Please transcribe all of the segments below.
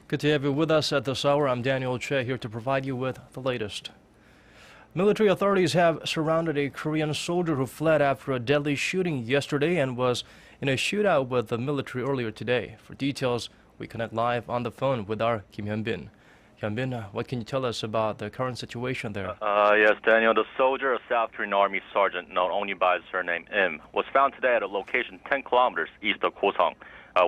Good to have you with us at this hour. I'm Daniel Choy, here to provide you with the latest. Military authorities have surrounded a Korean soldier who fled after a deadly shooting yesterday and was in a shootout with the military earlier today. For details, we connect live on the phone with our Kim Hyun-bin. Hyun-bin, what can you tell us about the current situation there? Yes, Daniel. The soldier, a South Korean Army sergeant known only by his surname Im, was found today at a location 10 kilometers east of Goseong,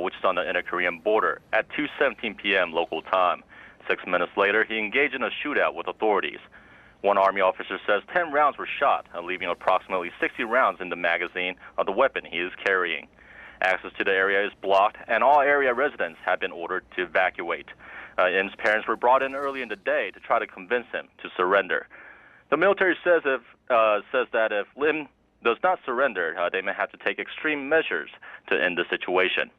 which is on the inter-Korean border, at 2:17 p.m. local time. 6 minutes later, he engaged in a shootout with authorities. One Army officer says 10 rounds were shot, leaving approximately 60 rounds in the magazine of the weapon he is carrying. Access to the area is blocked, and all area residents have been ordered to evacuate. Im's parents were brought in early in the day to try to convince him to surrender. The military says that if Im does not surrender, they may have to take extreme measures to end the situation.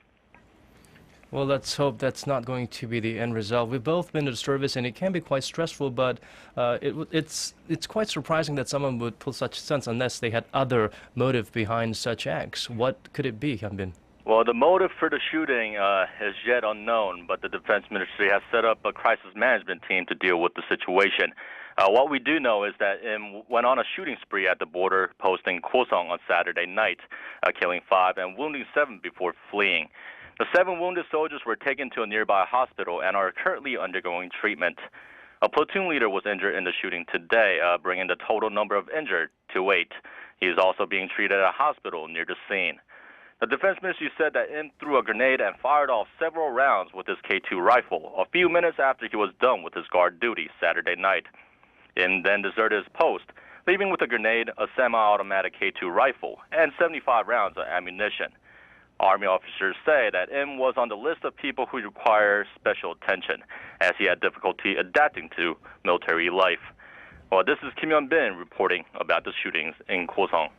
Well, let's hope that's not going to be the end result. We've both been to the service, and it can be quite stressful, but it's quite surprising that someone would pull such stunts unless they had other motive behind such acts. What could it be, Hyun-bin? Well, the motive for the shooting is yet unknown, but the Defense Ministry has set up a crisis management team to deal with the situation. What we do know is that Im went on a shooting spree at the border post in Goseong on Saturday night, killing 5 and wounding 7 before fleeing. The 7 wounded soldiers were taken to a nearby hospital and are currently undergoing treatment. A platoon leader was injured in the shooting today, bringing the total number of injured to 8. He is also being treated at a hospital near the scene. The Defense Ministry said that Im threw a grenade and fired off several rounds with his K2 rifle a few minutes after he was done with his guard duty Saturday night. Im then deserted his post, leaving with a grenade, a semi-automatic K2 rifle, and 75 rounds of ammunition. Army officers say that Im was on the list of people who require special attention, as he had difficulty adapting to military life. Well, this is Kim Hyun-bin reporting about the shootings in Goseong.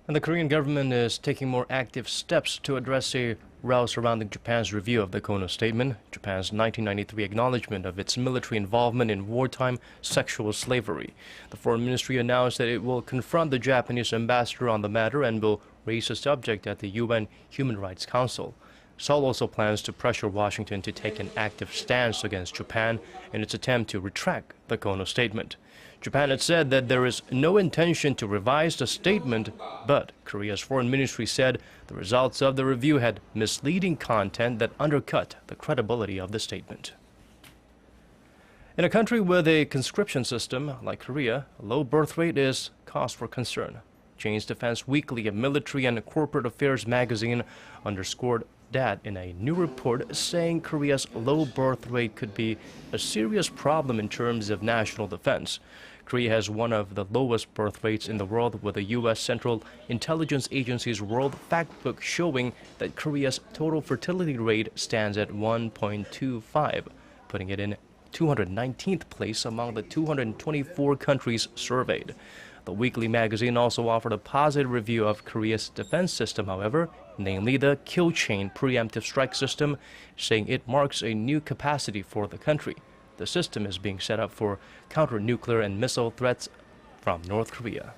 And the Korean government is taking more active steps to address a row surrounding Japan's review of the Kono Statement, Japan's 1993 acknowledgement of its military involvement in wartime sexual slavery. The Foreign Ministry announced that it will confront the Japanese ambassador on the matter and will raise the subject at the UN Human Rights Council. Seoul also plans to pressure Washington to take an active stance against Japan in its attempt to retract the Kono Statement. Japan had said that there is no intention to revise the statement, but Korea's foreign ministry said the results of the review had misleading content that undercut the credibility of the statement. In a country with a conscription system like Korea, a low birth rate is cause for concern. Chinese Defense Weekly, a military and corporate affairs magazine, underscored that in a new report saying Korea's low birth rate could be a serious problem in terms of national defense. Korea has one of the lowest birth rates in the world, with the U.S. Central Intelligence Agency's World Factbook showing that Korea's total fertility rate stands at 1.25, putting it in 219th place among the 224 countries surveyed. The weekly magazine also offered a positive review of Korea's defense system, however, namely the kill chain preemptive strike system, saying it marks a new capacity for the country. The system is being set up for counter-nuclear and missile threats from North Korea.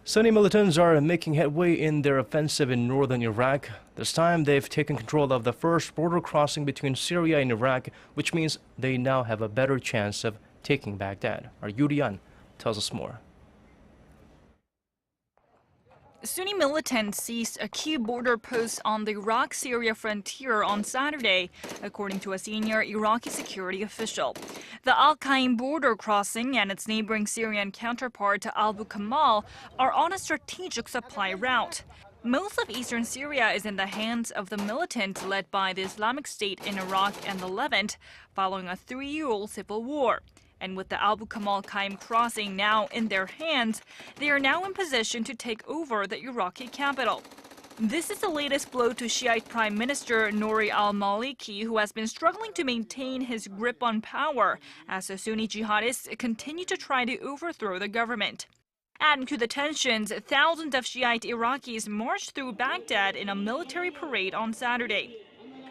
Sunni militants are making headway in their offensive in northern Iraq. This time they've taken control of the first border crossing between Syria and Iraq, which means they now have a better chance of taking Baghdad. Our Yurian tells us more. Sunni militants seized a key border post on the Iraq-Syria frontier on Saturday, according to a senior Iraqi security official. The Al-Qaim border crossing and its neighboring Syrian counterpart Abu Kamal are on a strategic supply route. Most of eastern Syria is in the hands of the militants led by the Islamic State in Iraq and the Levant, following a 3-year-old civil war. And with the Abu Kamal Qaim crossing now in their hands, they are now in position to take over the Iraqi capital. This is the latest blow to Shiite Prime Minister Nouri al-Maliki, who has been struggling to maintain his grip on power as the Sunni jihadists continue to try to overthrow the government. Adding to the tensions, thousands of Shiite Iraqis marched through Baghdad in a military parade on Saturday.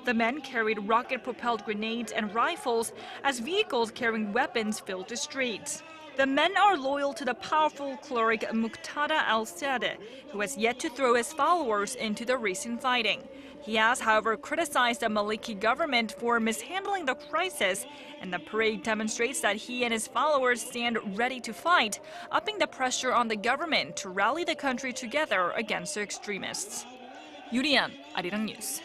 The men carried rocket-propelled grenades and rifles as vehicles carrying weapons filled the streets. The men are loyal to the powerful cleric Muqtada al-Sadeh, who has yet to throw his followers into the recent fighting. He has, however, criticized the Maliki government for mishandling the crisis, and the parade demonstrates that he and his followers stand ready to fight, upping the pressure on the government to rally the country together against the extremists. Yurian, ARIRANG News.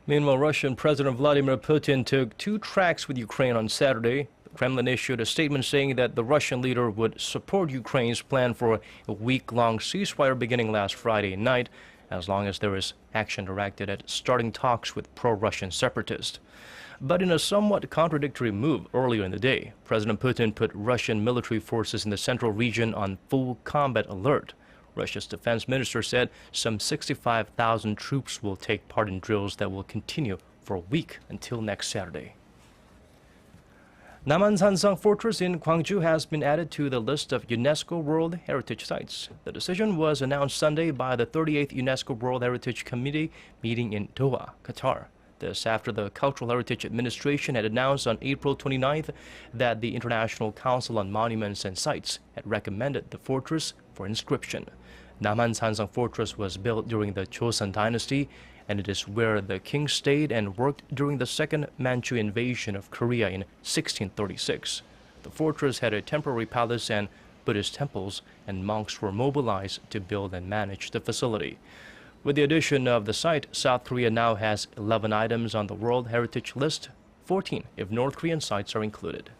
Meanwhile, Russian President Vladimir Putin took two tracks with Ukraine on Saturday. The Kremlin issued a statement saying that the Russian leader would support Ukraine's plan for a week-long ceasefire beginning last Friday night, as long as there is action directed at starting talks with pro-Russian separatists. But in a somewhat contradictory move earlier in the day, President Putin put Russian military forces in the central region on full combat alert. Russia's defense minister said some 65,000 troops will take part in drills that will continue for a week until next Saturday. Namansansang Fortress in Gwangju has been added to the list of UNESCO World Heritage Sites. The decision was announced Sunday by the 38th UNESCO World Heritage Committee meeting in Doha, Qatar. This after the Cultural Heritage Administration had announced on April 29th that the International Council on Monuments and Sites had recommended the fortress for inscription. Namansansang Fortress was built during the Joseon dynasty, and it is where the king stayed and worked during the Second Manchu invasion of Korea in 1636. The fortress had a temporary palace and Buddhist temples, and monks were mobilized to build and manage the facility. With the addition of the site, South Korea now has 11 items on the World Heritage List, 14 if North Korean sites are included.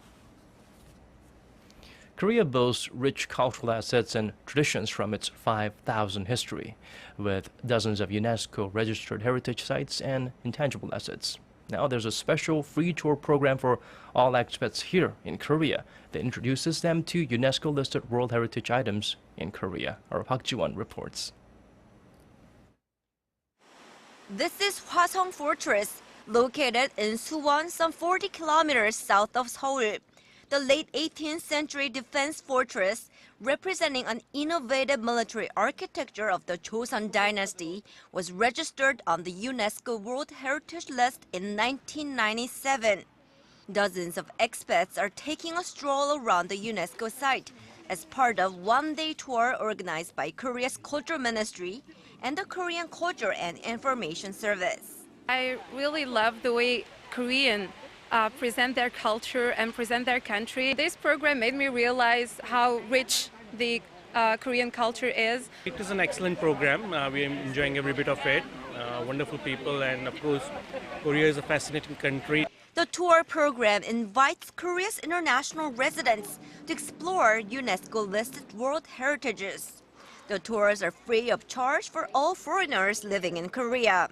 Korea boasts rich cultural assets and traditions from its 5,000 history, with dozens of UNESCO registered heritage sites and intangible assets. Now there's a special free tour program for all expats here in Korea that introduces them to UNESCO-listed World Heritage items in Korea. Our Park Ji-won reports. This is Hwaseong Fortress, located in Suwon, some 40 kilometers south of Seoul. The late 18th century defense fortress, representing an innovative military architecture of the Joseon dynasty, was registered on the UNESCO World Heritage List in 1997. Dozens of expats are taking a stroll around the UNESCO site as part of one-day tour organized by Korea's Culture Ministry and the Korean Culture and Information Service. I really love the way Korean present their culture and present their country. This program made me realize how rich the Korean culture is. It is an excellent program. We are enjoying every bit of it. Wonderful people, and of course, Korea is a fascinating country. The tour program invites Korea's international residents to explore UNESCO-listed World Heritages. The tours are free of charge for all foreigners living in Korea.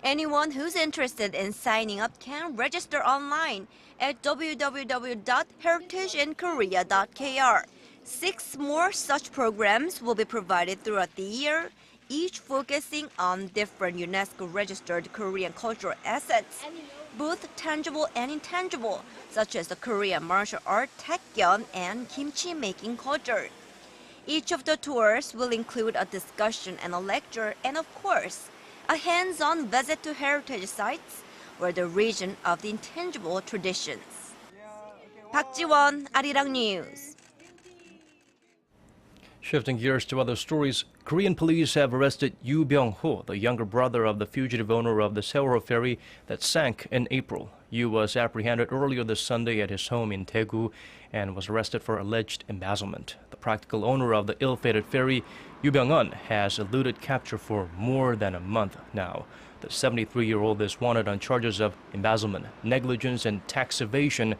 Anyone who's interested in signing up can register online at www.heritageinkorea.kr. 6 more such programs will be provided throughout the year, each focusing on different UNESCO-registered Korean cultural assets, both tangible and intangible, such as the Korean martial art, taekyeon, and kimchi-making culture. Each of the tours will include a discussion and a lecture, and of course, a hands-on visit to heritage sites or the region of the intangible traditions. Park Ji-won, ARIRANG News. Shifting gears to other stories, Korean police have arrested Yoo Byung-ho, the younger brother of the fugitive owner of the Seoul ferry that sank in April. Yoo was apprehended earlier this Sunday at his home in Daegu and was arrested for alleged embezzlement. The practical owner of the ill-fated ferry, Yoo Byung-un, has eluded capture for more than a month now. The 73-year-old is wanted on charges of embezzlement, negligence, and tax evasion,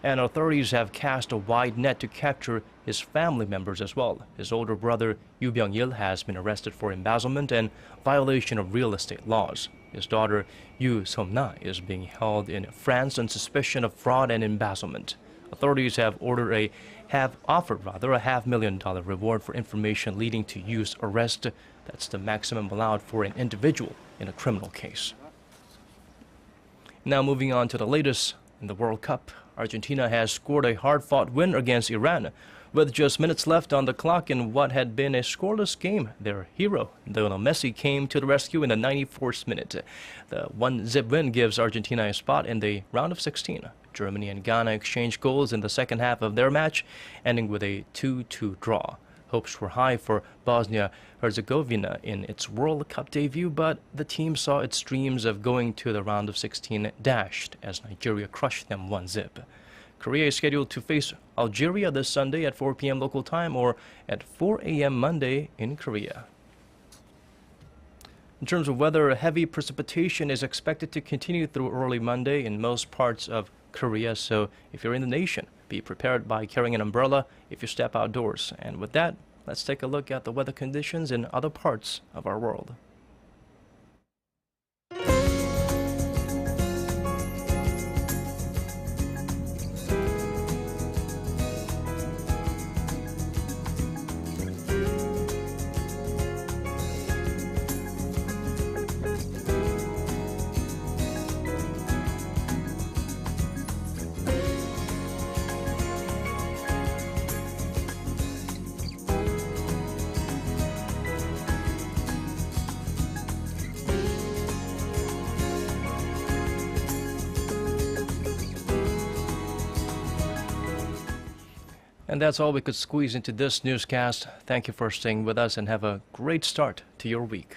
and authorities have cast a wide net to capture his family members as well. His older brother, Yoo Byung-il, has been arrested for embezzlement and violation of real estate laws. His daughter, Yoo Seom-na, is being held in France on suspicion of fraud and embezzlement. Authorities have offered a $500,000 reward for information leading to Yoo's arrest. That's the maximum allowed for an individual in a criminal case. Now moving on to the latest in the World Cup. Argentina has scored a hard-fought win against Iran With just minutes left on the clock in what had been a scoreless game, their hero, Lionel Messi, came to the rescue in the 94th minute. The 1-0 win gives Argentina a spot in the round of 16. Germany and Ghana exchanged goals in the second half of their match, ending with a 2-2 draw. Hopes were high for Bosnia-Herzegovina in its World Cup debut, but the team saw its dreams of going to the round of 16 dashed as Nigeria crushed them 1-0. Korea is scheduled to face Algeria this Sunday at 4 p.m. local time or at 4 a.m. Monday in Korea. In terms of weather, heavy precipitation is expected to continue through early Monday in most parts of Korea, so if you're in the nation, be prepared by carrying an umbrella if you step outdoors. And with that, let's take a look at the weather conditions in other parts of our world. And that's all we could squeeze into this newscast. Thank you for staying with us and have a great start to your week.